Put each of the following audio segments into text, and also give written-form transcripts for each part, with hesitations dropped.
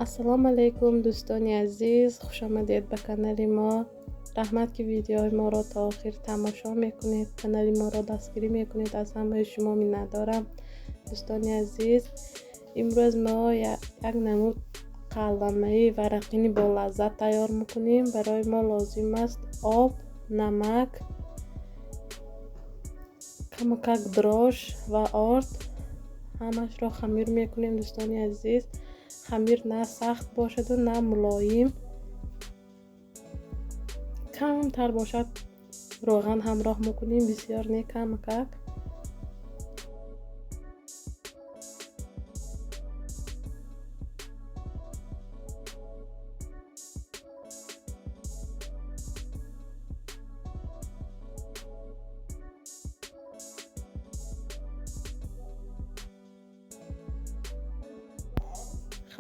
ассалому алайкум дӯстони азиз, хушомадед ба канали мо. раҳмат ки видеои моро то охир тамошо мекунед, канали моро дастгирӣ мекунед. аз ҳамаи шумо миннатдорам. дӯстони азиз, имрӯз мо як намуд каламаи варақини боллаззат тайёр мекунем. барои мо лозим аст об, намак, камакак дрош ва орд. ҳамашро хамир мекунем. дӯстони азиз, хамир на сахт бошаду на мулоим, камтар бошад. роған ҳамроҳ мекунем, бисёр не камакак.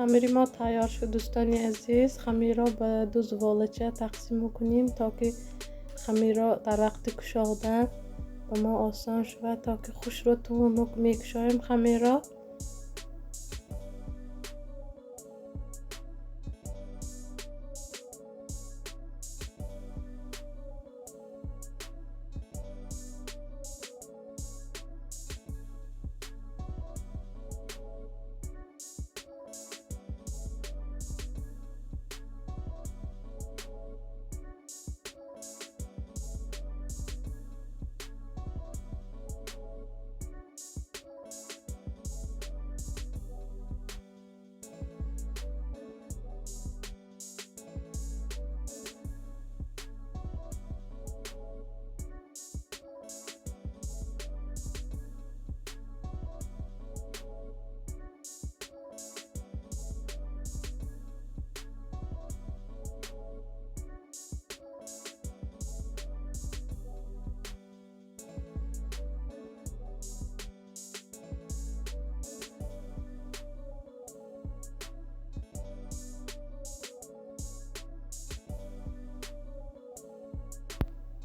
хамири мо тайёр шуд. дӯстони азиз, хамирро ба ду зуволача тақсим мекунем, то ки хамирро дар вақти кушодан ба мо осон шавад, то ки хушро тунук мекушоем хамирро.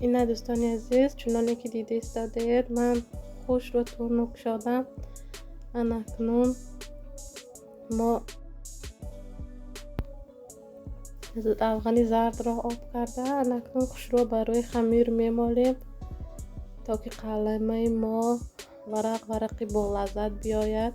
اینا دوستانی عزیز، چنانه که دیده استادید من خوش رو تونو کشادم. اکنون ما افغانی زرد را آب کرده. اکنون خوش رو برای خمیر میمالیم تا که قلمه ما ورقی بوللذت بیاید.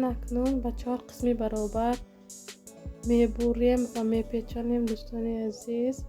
اکنون به 4 قسمی برابر میبریم و میپیچانیم. دوستانی عزیز،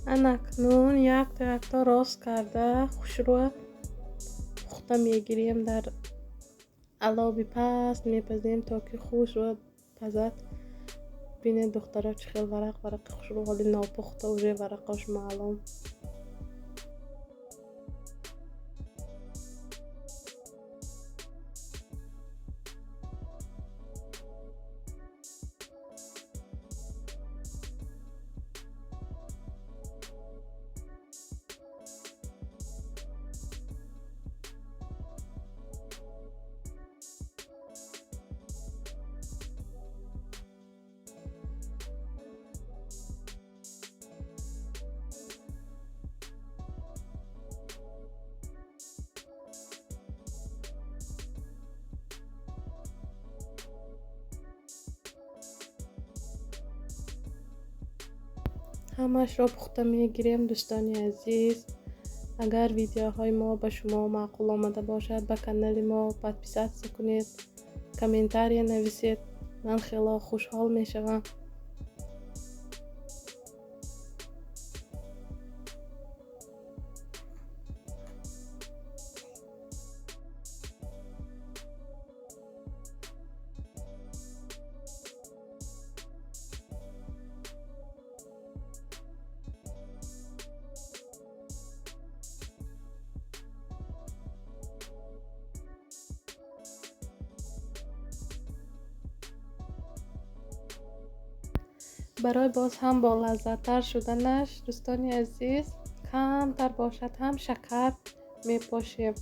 اکنون یک تا راست کرده خوش رو پخته میگیریم. در علابی پست میپزیم تا که خوش رو پزد. بینید دخترها چه خیلی ورق خوش رو حالی ناپخته و ورقاش معلوم. همش را پخته میگیریم. دوستانی عزیز، اگر ویدیوهای ما به شما معقول آمده باشد به کانال ما پادپیسات کنید، کامنتاری نویسید، من خیلی خوشحال میشوم. برای باز هم با لذت‌تر شدنش دوستانی عزیز کمتر باشد هم شکر میپاشیم.